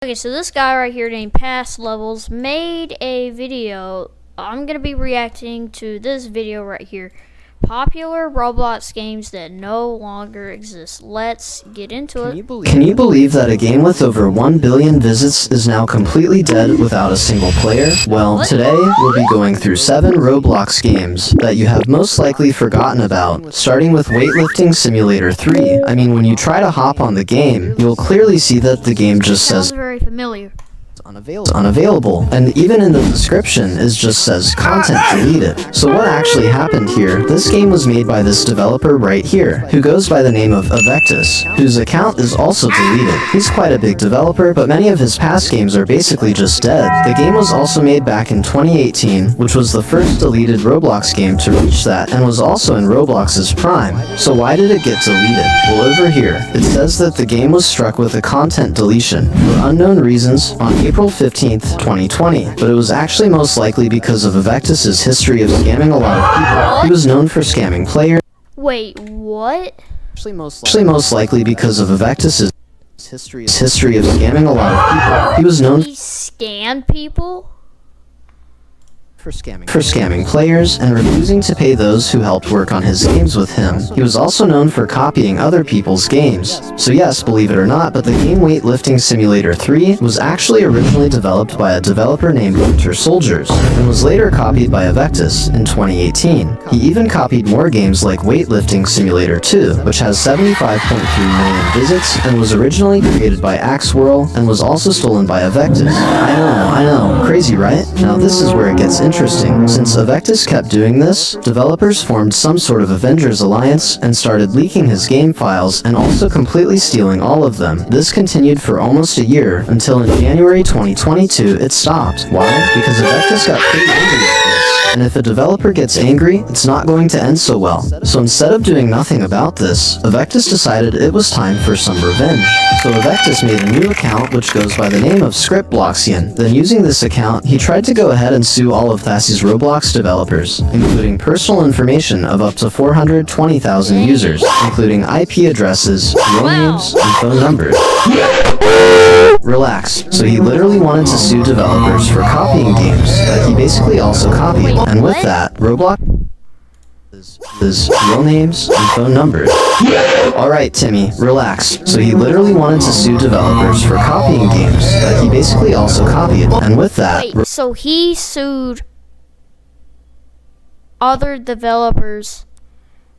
Okay, so this guy right here named Past Levels made a video. I'm going to be reacting to this video right here. Popular Roblox games that no longer exist. Let's get into it. Can you believe that a game with over 1 billion visits is now completely dead without a single player? Well, today we'll be going through 7 Roblox games that you have most likely forgotten about, starting with Weightlifting Simulator 3. I mean, when you try to hop on the game, you'll clearly see that the game just says Sounds very familiar. unavailable, and even in the description it just says content deleted. So what actually happened here? This game was made by this developer right here, who goes by the name of Avectus, whose account is also deleted. He's quite a big developer, but many of his past games are basically just dead. The game was also made back in 2018, which was the first deleted Roblox game to reach that, and was also in Roblox's prime. So why did it get deleted? Well, over here, it says that the game was struck with a content deletion for unknown reasons on April 15th, 2020, but it was actually most likely because of Avectus's history of scamming a lot of people. He was known for scamming players. Wait, what? Actually most likely because of Avectus's history of scamming a lot of people. He was known He scammed people? for scamming players and refusing to pay those who helped work on his games with him. He was also known for copying other people's games. So yes, believe it or not, but the game Weightlifting Simulator 3 was actually originally developed by a developer named Winter Soldiers, and was later copied by Avectus in 2018. He even copied more games like Weightlifting Simulator 2, which has 75.3 million visits, and was originally created by Axewirl, and was also stolen by Avectus. I know, crazy right? Now this is where it gets interesting. Since Avectus kept doing this, developers formed some sort of Avengers alliance and started leaking his game files and also completely stealing all of them. This continued for almost a year, until in January 2022 it stopped. Why? Because Avectus got pretty angry with this. And if a developer gets angry, it's not going to end so well. So instead of doing nothing about this, Avectus decided it was time for some revenge. So Avectus made a new account which goes by the name of ScriptBloxian. Then using this account, he tried to go ahead and sue all of Thassy's Roblox developers, including personal information of up to 420,000 users, including IP addresses, real names, and phone numbers. Relax. So he literally wanted to sue developers for copying games that he basically also copied. And with that, Roblox his real names and phone numbers. Alright, Timmy, relax. So he literally wanted to sue developers for copying games that he basically also copied. And with that, Wait, so he sued other developers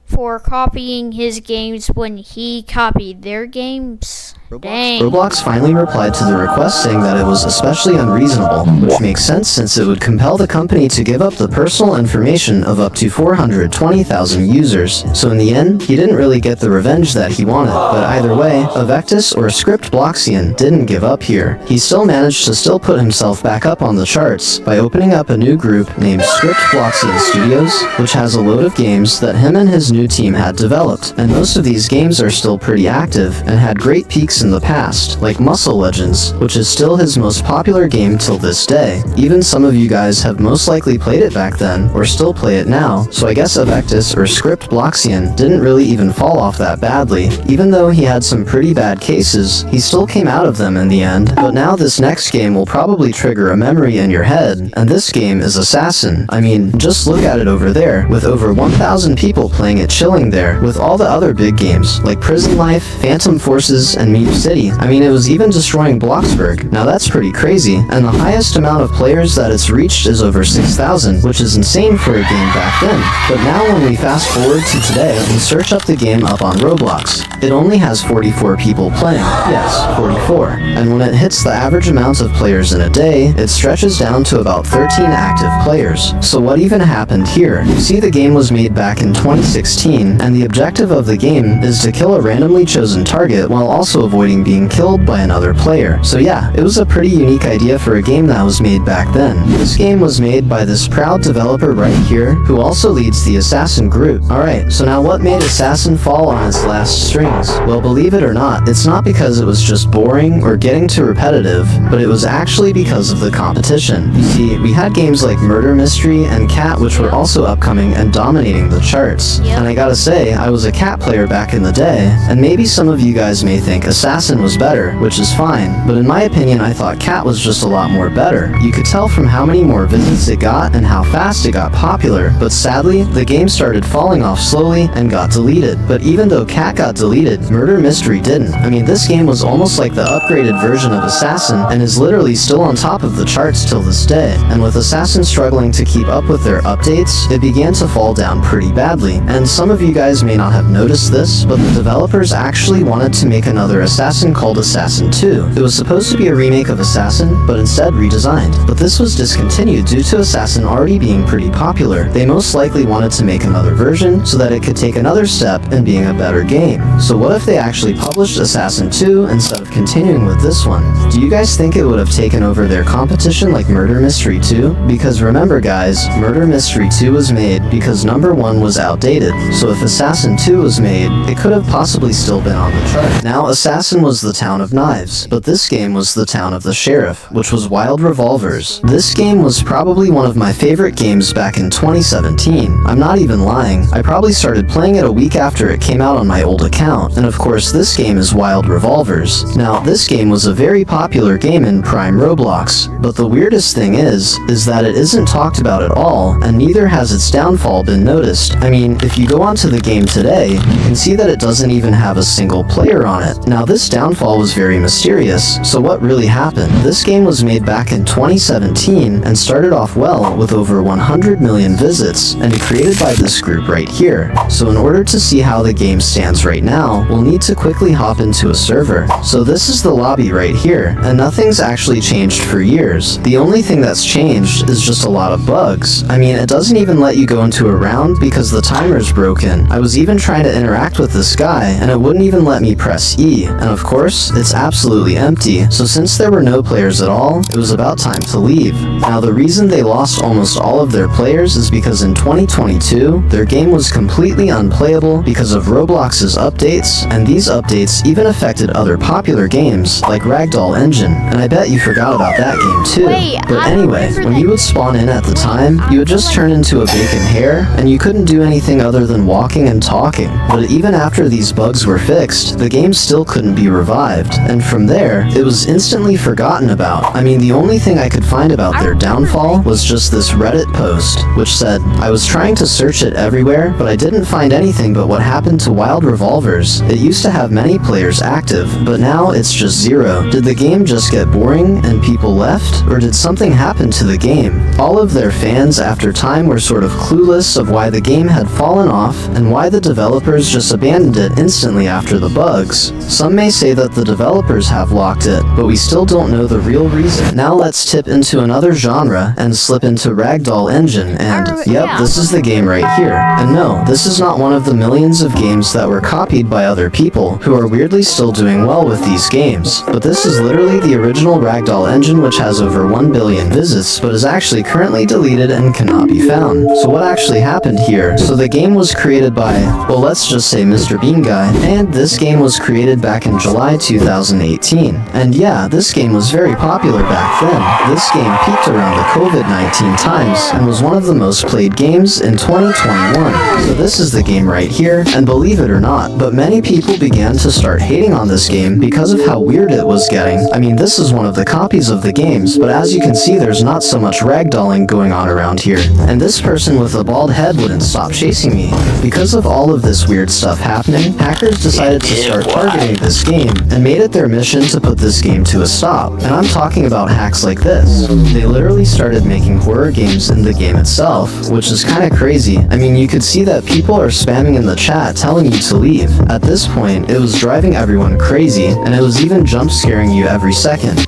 for copying his games when he copied their games? Dang. Roblox finally replied to the request saying that it was especially unreasonable, which makes sense since it would compel the company to give up the personal information of up to 420,000 users. So in the end, he didn't really get the revenge that he wanted. But either way, Avectus or ScriptBloxian didn't give up here. He still managed to put himself back up on the charts by opening up a new group named ScriptBloxian Studios, which has a load of games that him and his new team had developed. And most of these games are still pretty active and had great peaks in the past, like Muscle Legends, which is still his most popular game till this day. Even some of you guys have most likely played it back then, or still play it now, so I guess Avectus or ScriptBloxian didn't really even fall off that badly. Even though he had some pretty bad cases, he still came out of them in the end. But now this next game will probably trigger a memory in your head, and this game is Assassin. I mean, just look at it over there, with over 1,000 people playing it chilling there, with all the other big games, like Prison Life, Phantom Forces, and Meme City. I mean, it was even destroying Bloxburg. Now that's pretty crazy, and the highest amount of players that it's reached is over 6,000, which is insane for a game back then. But now when we fast forward to today and search up the game up on Roblox, it only has 44 people playing. Yes, 44. And when it hits the average amount of players in a day, it stretches down to about 13 active players. So what even happened here? You see, the game was made back in 2016, and the objective of the game is to kill a randomly chosen target while also avoiding being killed by another player. So yeah, it was a pretty unique idea for a game that was made back then. This game was made by this proud developer right here, who also leads the Assassin group. Alright, so now what made Assassin fall on its last strings? Well, believe it or not, it's not because it was just boring or getting too repetitive, but it was actually because of the competition. You see, we had games like Murder Mystery and Cat, which were also upcoming and dominating the charts. And I gotta say, I was a Cat player back in the day, and maybe some of you guys may think Assassin Assassin was better, which is fine, but in my opinion I thought Cat was just a lot more better. You could tell from how many more visits it got and how fast it got popular, but sadly, the game started falling off slowly and got deleted. But even though Cat got deleted, Murder Mystery didn't. I mean, this game was almost like the upgraded version of Assassin and is literally still on top of the charts till this day. And with Assassin struggling to keep up with their updates, it began to fall down pretty badly. And some of you guys may not have noticed this, but the developers actually wanted to make another Assassin called Assassin 2. It was supposed to be a remake of Assassin, but instead redesigned. But this was discontinued due to Assassin already being pretty popular. They most likely wanted to make another version so that it could take another step in being a better game. So what if they actually published Assassin 2 instead of continuing with this one? Do you guys think it would have taken over their competition like Murder Mystery 2? Because remember guys, Murder Mystery 2 was made because number 1 was outdated. So if Assassin 2 was made, it could have possibly still been on the chart. Now Assassin was the town of knives, but this game was the town of the sheriff, which was Wild Revolvers. This game was probably one of my favorite games back in 2017. I'm not even lying. I probably started playing it a week after it came out on my old account. And of course this game is Wild Revolvers. Now this game was a very popular game in Prime Roblox, but the weirdest thing is that it isn't talked about at all, and neither has its downfall been noticed. I mean, if you go onto the game today, you can see that it doesn't even have a single player on it. Now this downfall was very mysterious, so what really happened? This game was made back in 2017 and started off well with over 100 million visits, and created by this group right here. So in order to see how the game stands right now, we'll need to quickly hop into a server. So this is the lobby right here, and nothing's actually changed for years. The only thing that's changed is just a lot of bugs. I mean, it doesn't even let you go into a round because the timer's broken. I was even trying to interact with this guy, and it wouldn't even let me press E. And of course, it's absolutely empty. So since there were no players at all, it was about time to leave. Now the reason they lost almost all of their players is because in 2022, their game was completely unplayable because of Roblox's updates, and these updates even affected other popular games like Ragdoll Engine, and I bet you forgot about that game too. But anyway, when you would spawn in at the time, you would just turn into a bacon hare, and you couldn't do anything other than walking and talking. But even after these bugs were fixed, the game still couldn't be revived, and from there, it was instantly forgotten about. I mean, the only thing I could find about their downfall was just this Reddit post, which said, "I was trying to search it everywhere, but I didn't find anything but what happened to Wild Revolvers. It used to have many players active, but now it's just 0. Did the game just get boring and people left, or did something happen to the game?" All of their fans after time were sort of clueless of why the game had fallen off and why the developers just abandoned it instantly after the bugs. Some may say that the developers have locked it, but we still don't know the real reason. Now let's tip into another genre and slip into Ragdoll Engine, and yep, this is the game right here. And no, this is not one of the millions of games that were copied by other people who are weirdly still doing well with these games, but this is literally the original Ragdoll Engine, which has over 1 billion visits, but is actually currently deleted and cannot be found. So what actually happened here? So the game was created by, well, let's just say Mr. Bean Guy, and this game was created back in July 2018. And yeah, this game was very popular back then. This game peaked around the COVID-19 times and was one of the most played games in 2021. So this is the game right here, and believe it or not, but many people began to start hating on this game because of how weird it was getting. I mean, this is one of the copies of the games, but as you can see, there's not so much ragdolling going on around here. And this person with a bald head wouldn't stop chasing me. Because of all of this weird stuff happening, hackers decided to start targeting this game and made it their mission to put this game to a stop. And I'm talking about hacks like this. They literally started making horror games in the game itself, which is kinda crazy. I mean, you could see that people are spamming in the chat telling you to leave. At this point, it was driving everyone crazy, and it was even jump scaring you every second.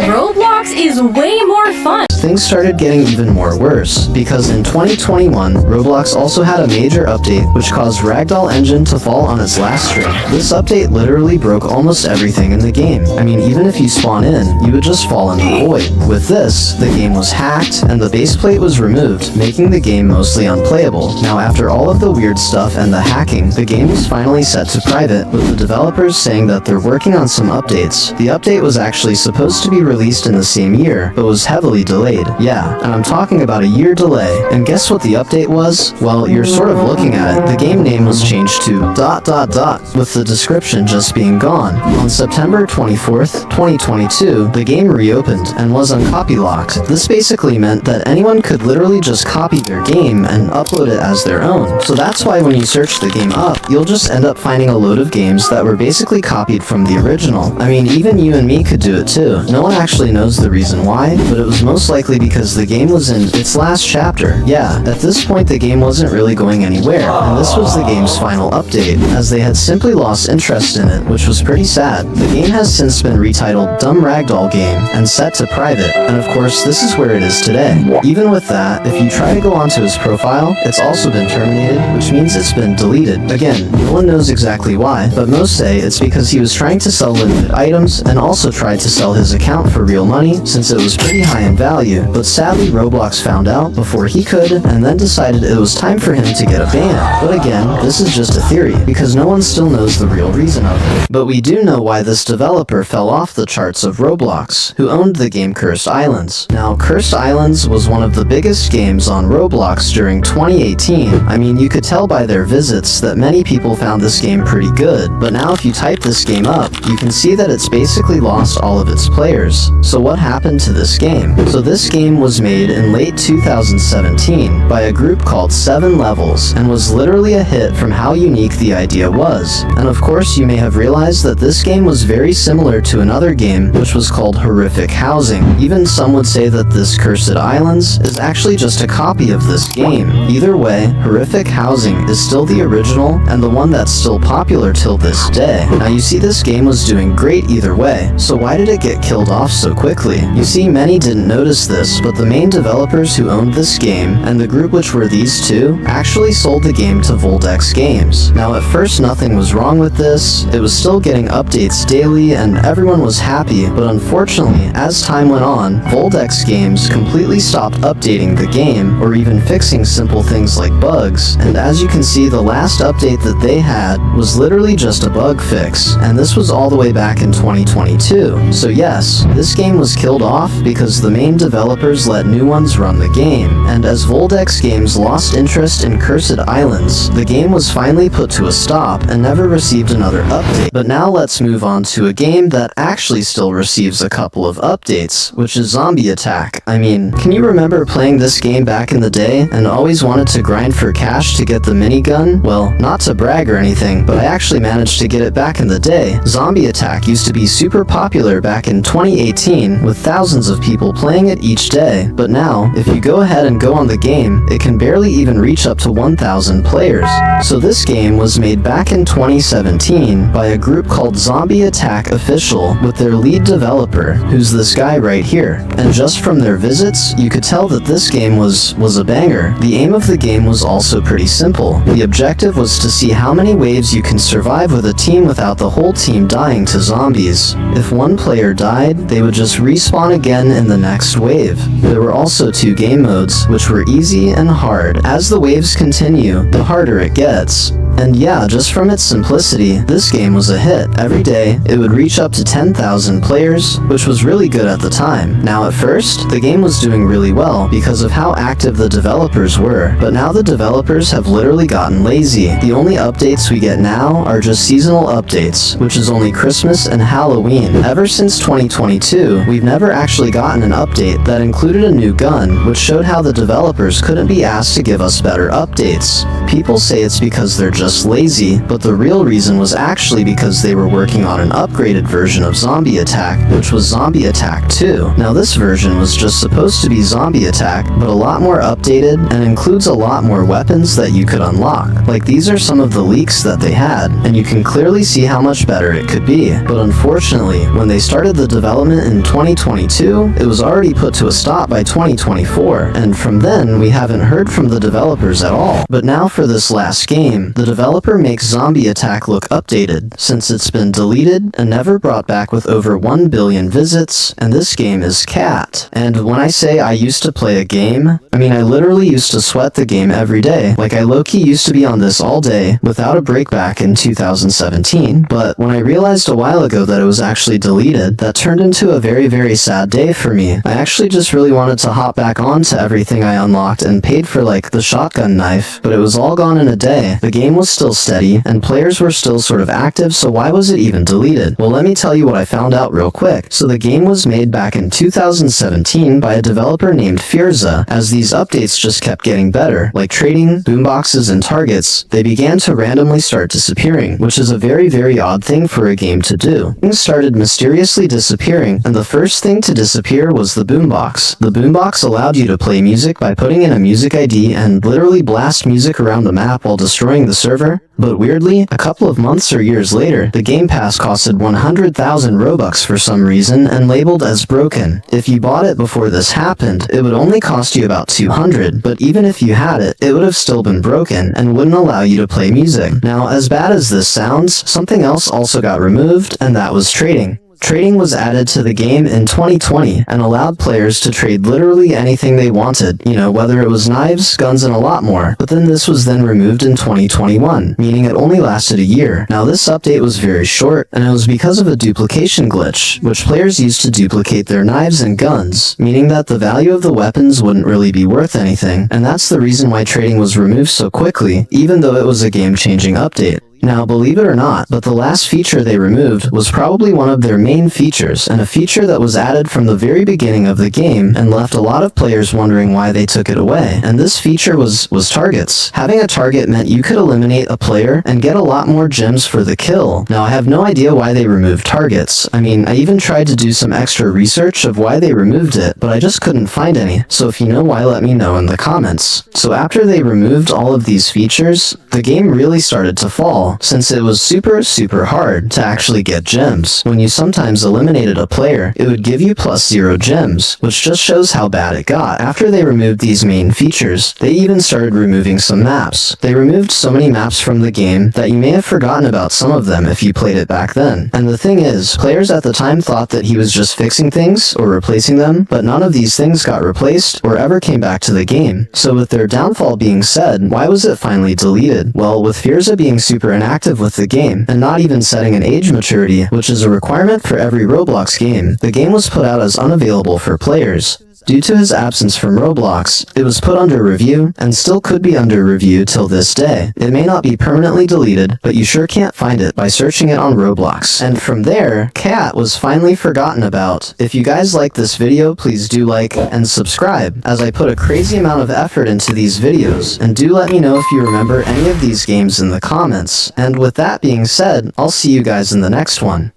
Roblox is way more fun. Things started getting even more worse, because in 2021, Roblox also had a major update which caused Ragdoll Engine to fall on its last string. This update literally broke almost everything in the game. I mean, even if you spawn in, you would just fall in the void. With this, the game was hacked, and the base plate was removed, making the game mostly unplayable. Now, after all of the weird stuff and the hacking, the game was finally set to private, with the developers saying that they're working on some updates. The update was actually supposed to be released in the same same year, but was heavily delayed. Yeah, and I'm talking about a year delay. And guess what the update was? Well, you're sort of looking at it. The game name was changed to ... with the description just being gone. On September 24th, 2022, the game reopened and was uncopy locked. This basically meant that anyone could literally just copy their game and upload it as their own. So that's why when you search the game up, you'll just end up finding a load of games that were basically copied from the original. I mean, even you and me could do it too. No one actually knows the reason why, but it was most likely because the game was in its last chapter. Yeah, at this point the game wasn't really going anywhere, and this was the game's final update, as they had simply lost interest in it, which was pretty sad. The game has since been retitled Dumb Ragdoll Game and set to private, and of course this is where it is today. Even with that, if you try to go onto his profile, it's also been terminated, which means it's been deleted. Again, no one knows exactly why, but most say it's because he was trying to sell limited items and also tried to sell his account for real money since it was pretty high in value, but sadly Roblox found out before he could and then decided it was time for him to get a ban. But again, this is just a theory because no one still knows the real reason of it. But we do know why this developer fell off the charts of Roblox, who owned the game Cursed Islands. Now, Cursed Islands was one of the biggest games on Roblox during 2018. I mean, you could tell by their visits that many people found this game pretty good, but now if you type this game up, you can see that it's basically lost all of its players. So what happened to this game? So this game was made in late 2017 by a group called 7 Levels and was literally a hit from how unique the idea was. And of course you may have realized that this game was very similar to another game which was called Horrific Housing. Even some would say that this Cursed Islands is actually just a copy of this game. Either way, Horrific Housing is still the original and the one that's still popular till this day. Now you see this game was doing great either way, so why did it get killed off so quickly? You see, many didn't notice this, but the main developers who owned this game, and the group which were these two, actually sold the game to Voldex Games. Now at first nothing was wrong with this, it was still getting updates daily and everyone was happy, but unfortunately, as time went on, Voldex Games completely stopped updating the game, or even fixing simple things like bugs, and as you can see, the last update that they had was literally just a bug fix, and this was all the way back in 2022. So yes, this game was killed off because the main developers let new ones run the game, and as Voldex Games lost interest in Cursed Islands, the game was finally put to a stop and never received another update. But now let's move on to a game that actually still receives a couple of updates, which is Zombie Attack. I mean, can you remember playing this game back in the day and always wanted to grind for cash to get the minigun? Well, not to brag or anything, but I actually managed to get it back in the day. Zombie Attack used to be super popular back in 2018 with thousands of people playing it each day, but now, if you go ahead and go on the game, it can barely even reach up to 1,000 players. So this game was made back in 2017 by a group called Zombie Attack Official with their lead developer, who's this guy right here. And just from their visits, you could tell that this game was a banger. The aim of the game was also pretty simple. The objective was to see how many waves you can survive with a team without the whole team dying to zombies. If one player died, they would just respawn again in the next wave. There were also 2 game modes, which were easy and hard. As the waves continue, the harder it gets. And yeah, just from its simplicity, this game was a hit. Every day, it would reach up to 10,000 players, which was really good at the time. Now at first, the game was doing really well because of how active the developers were, but now the developers have literally gotten lazy. The only updates we get now are just seasonal updates, which is only Christmas and Halloween. Ever since 2022, we've never actually gotten an update that included a new gun, which showed how the developers couldn't be asked to give us better updates. People say it's because they're just lazy, but the real reason was actually because they were working on an upgraded version of Zombie Attack, which was Zombie Attack 2. Now this version was just supposed to be Zombie Attack, but a lot more updated and includes a lot more weapons that you could unlock. Like, these are some of the leaks that they had, and you can clearly see how much better it could be. But unfortunately, when they started the development in 2022, it was already put to a stop by 2024, and from then we haven't heard from the developers at all. But now for this last game, the developer makes Zombie Attack look updated, since it's been deleted and never brought back with over 1 billion visits, and this game is Cat. And when I say I used to play a game, I mean I literally used to sweat the game every day. Like I low-key used to be on this all day, without a break back in 2017, but when I realized a while ago that it was actually deleted, that turned into a very, very sad day for me. I actually just really wanted to hop back onto everything I unlocked and paid for like the shotgun knife, but it was all gone in a day. The game was still steady, and players were still sort of active, so why was it even deleted? Well, let me tell you what I found out real quick. So the game was made back in 2017 by a developer named Firza. As these updates just kept getting better, like trading, boomboxes, and targets, they began to randomly start disappearing, which is a very, very odd thing for a game to do. Things started mysteriously disappearing, and the first thing to disappear was the boombox. The boombox allowed you to play music by putting in a music ID and literally blast music around the map while destroying the server. But weirdly, a couple of months or years later, the Game Pass costed 100,000 Robux for some reason and labeled as broken. If you bought it before this happened, it would only cost you about 200, but even if you had it, it would have still been broken and wouldn't allow you to play music. Now, as bad as this sounds, something else also got removed, and that was trading. Trading was added to the game in 2020 and allowed players to trade literally anything they wanted, you know, whether it was knives, guns, and a lot more. But then this was then removed in 2021, meaning it only lasted a year. Now this update was very short, and it was because of a duplication glitch, which players used to duplicate their knives and guns, meaning that the value of the weapons wouldn't really be worth anything, and that's the reason why trading was removed so quickly, even though it was a game-changing update. Now, believe it or not, but the last feature they removed was probably one of their main features, and a feature that was added from the very beginning of the game and left a lot of players wondering why they took it away. And this feature was targets. Having a target meant you could eliminate a player and get a lot more gems for the kill. Now, I have no idea why they removed targets. I mean, I even tried to do some extra research of why they removed it, but I just couldn't find any. So if you know why, let me know in the comments. So after they removed all of these features, the game really started to fall, since it was super hard to actually get gems. When you sometimes eliminated a player, it would give you +0 gems, which just shows how bad it got. After they removed these main features, they even started removing some maps. They removed so many maps from the game that you may have forgotten about some of them if you played it back then. And the thing is, players at the time thought that he was just fixing things or replacing them, but none of these things got replaced or ever came back to the game. So with their downfall being said, why was it finally deleted? Well, with Firza being super inactive with the game, and not even setting an age maturity, which is a requirement for every Roblox game, the game was put out as unavailable for players. Due to his absence from Roblox, it was put under review, and still could be under review till this day. It may not be permanently deleted, but you sure can't find it by searching it on Roblox. And from there, Cat was finally forgotten about. If you guys like this video, please do like and subscribe, as I put a crazy amount of effort into these videos, and do let me know if you remember any of these games in the comments. And with that being said, I'll see you guys in the next one.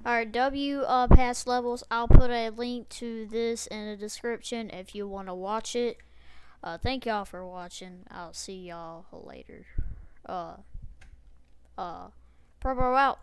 Alright, past levels, I'll put a link to this in the description if you want to watch it. Thank y'all for watching. I'll see y'all later. Probo out.